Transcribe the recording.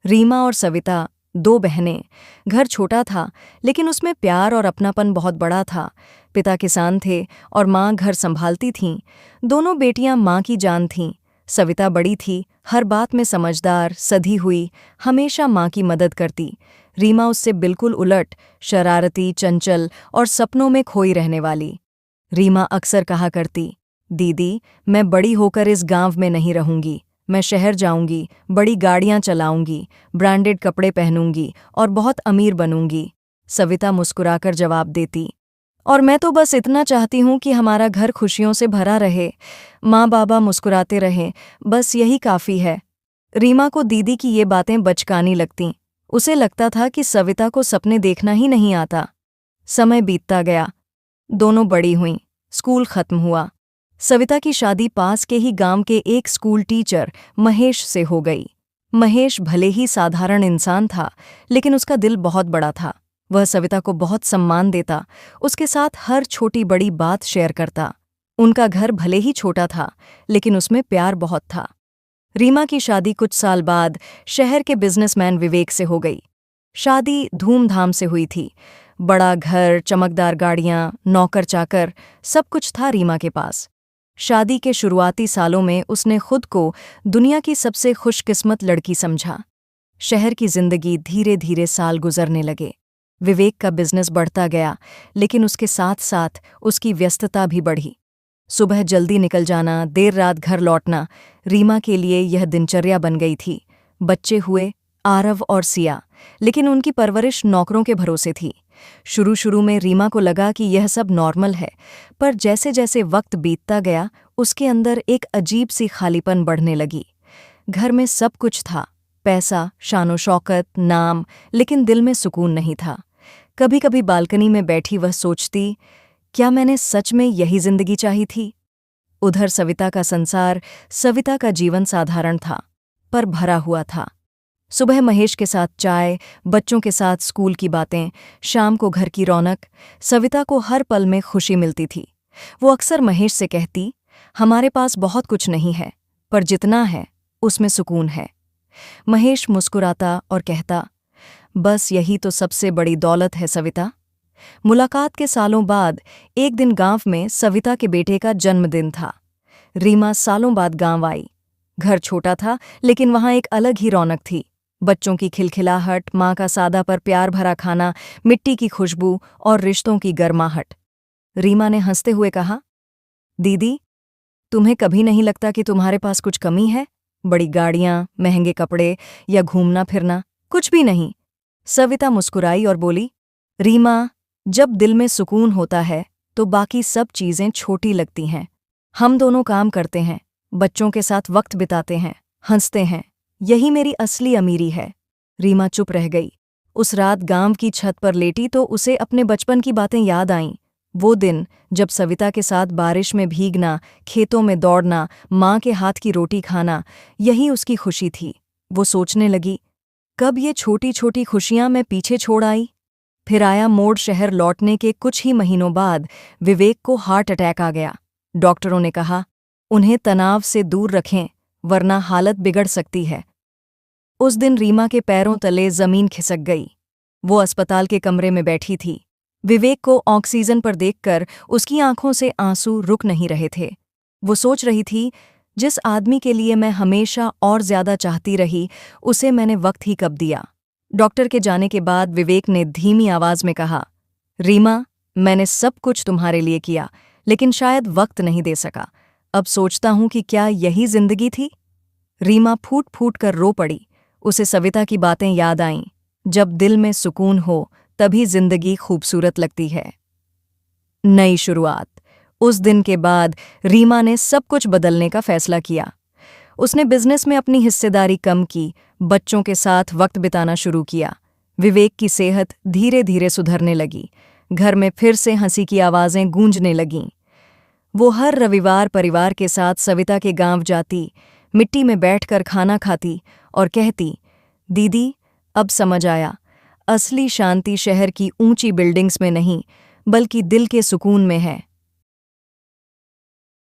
रीमा और सविता, दो बहनें। घर छोटा था, लेकिन उसमें प्यार और अपनापन बहुत बड़ा था। पिता किसान थे और माँ घर संभालती थीं। दोनों बेटियां माँ की जान थीं। सविता बड़ी थी, हर बात में समझदार, सधी हुई, हमेशा माँ की मदद करती। रीमा उससे बिल्कुल उलट, शरारती, चंचल और सपनों में खोई रहने वाली। रीमा अक्सर कहा करती, दीदी, मैं बड़ी होकर इस गांव में नहीं रहूंगी। मैं शहर जाऊंगी, बड़ी गाड़ियां चलाऊंगी, ब्रांडेड कपड़े पहनूंगी और बहुत अमीर बनूंगी। सविता मुस्कुराकर जवाब देती, और मैं तो बस इतना चाहती हूं कि हमारा घर खुशियों से भरा रहे, माँ बाबा मुस्कुराते रहें, बस यही काफ़ी है। रीमा को दीदी की ये बातें बचकानी लगतीं। उसे लगता था कि सविता को सपने देखना ही नहीं आता। समय बीतता गया। दोनों बड़ी हुईं। स्कूल खत्म हुआ। सविता की शादी पास के ही गांव के एक स्कूल टीचर महेश से हो गई। महेश भले ही साधारण इंसान था, लेकिन उसका दिल बहुत बड़ा था। वह सविता को बहुत सम्मान देता, उसके साथ हर छोटी बड़ी बात शेयर करता। उनका घर भले ही छोटा था, लेकिन उसमें प्यार बहुत था। रीमा की शादी कुछ साल बाद शहर के बिजनेसमैन विवेक से हो गई। शादी धूमधाम से हुई थी। बड़ा घर, चमकदार गाड़ियां, नौकर चाकर, सब कुछ था रीमा के पास। शादी के शुरुआती सालों में उसने खुद को दुनिया की सबसे खुशकिस्मत लड़की समझा। शहर की जिंदगी धीरे धीरे साल गुजरने लगे। विवेक का बिजनेस बढ़ता गया, लेकिन उसके साथ साथ उसकी व्यस्तता भी बढ़ी। सुबह जल्दी निकल जाना, देर रात घर लौटना, रीमा के लिए यह दिनचर्या बन गई थी। बच्चे हुए, आरव और सिया, लेकिन उनकी परवरिश नौकरों के भरोसे थी। शुरू शुरू में रीमा को लगा कि यह सब नॉर्मल है, पर जैसे जैसे वक्त बीतता गया, उसके अंदर एक अजीब सी खालीपन बढ़ने लगी। घर में सब कुछ था, पैसा, शानो शौकत, नाम, लेकिन दिल में सुकून नहीं था। कभी कभी बालकनी में बैठी वह सोचती, क्या मैंने सच में यही जिंदगी चाही थी? उधर सविता का संसार, सविता का जीवन साधारण था, पर भरा हुआ था। सुबह महेश के साथ चाय, बच्चों के साथ स्कूल की बातें, शाम को घर की रौनक, सविता को हर पल में खुशी मिलती थी। वो अक्सर महेश से कहती, हमारे पास बहुत कुछ नहीं है, पर जितना है उसमें सुकून है। महेश मुस्कुराता और कहता, बस यही तो सबसे बड़ी दौलत है सविता। मुलाकात के सालों बाद एक दिन गांव में सविता के बेटे का जन्मदिन था। रीमा सालों बाद गांव आई। घर छोटा था, लेकिन वहां एक अलग ही रौनक थी। बच्चों की खिलखिलाहट, माँ का सादा पर प्यार भरा खाना, मिट्टी की खुशबू और रिश्तों की गर्माहट। रीमा ने हंसते हुए कहा, दीदी, तुम्हें कभी नहीं लगता कि तुम्हारे पास कुछ कमी है? बड़ी गाड़ियां, महंगे कपड़े या घूमना फिरना? कुछ भी नहीं। सविता मुस्कुराई और बोली, रीमा, जब दिल में सुकून होता है तो बाकी सब चीजें छोटी लगती हैं। हम दोनों काम करते हैं, बच्चों के साथ वक्त बिताते हैं, हंसते हैं, यही मेरी असली अमीरी है। रीमा चुप रह गई। उस रात गांव की छत पर लेटी तो उसे अपने बचपन की बातें याद आईं। वो दिन जब सविता के साथ बारिश में भीगना, खेतों में दौड़ना, माँ के हाथ की रोटी खाना, यही उसकी खुशी थी। वो सोचने लगी, कब ये छोटी छोटी खुशियां मैं पीछे छोड़ आई? फिर आया मोड़। शहर लौटने के कुछ ही महीनों बाद विवेक को हार्ट अटैक आ गया। डॉक्टरों ने कहा, उन्हें तनाव से दूर रखें, वरना हालत बिगड़ सकती है। उस दिन रीमा के पैरों तले जमीन खिसक गई। वो अस्पताल के कमरे में बैठी थी। विवेक को ऑक्सीजन पर देखकर उसकी आंखों से आंसू रुक नहीं रहे थे। वो सोच रही थी, जिस आदमी के लिए मैं हमेशा और ज्यादा चाहती रही, उसे मैंने वक्त ही कब दिया। डॉक्टर के जाने के बाद विवेक ने धीमी आवाज में कहा, रीमा, मैंने सब कुछ तुम्हारे लिए किया, लेकिन शायद वक्त नहीं दे सका। अब सोचता हूं कि क्या यही जिंदगी थी? रीमा फूट फूट कर रो पड़ी। उसे सविता की बातें याद आईं, जब दिल में सुकून हो तभी जिंदगी खूबसूरत लगती है। नई शुरुआत। उस दिन के बाद रीमा ने सब कुछ बदलने का फैसला किया। उसने बिजनेस में अपनी हिस्सेदारी कम की, बच्चों के साथ वक्त बिताना शुरू किया। विवेक की सेहत धीरे धीरे सुधरने लगी। घर में फिर से हंसी की आवाजें गूंजने लगीं। वो हर रविवार परिवार के साथ सविता के गांव जाती, मिट्टी में बैठकर खाना खाती और कहती, दीदी, अब समझ आया, असली शांति शहर की ऊंची बिल्डिंग्स में नहीं, बल्कि दिल के सुकून में है।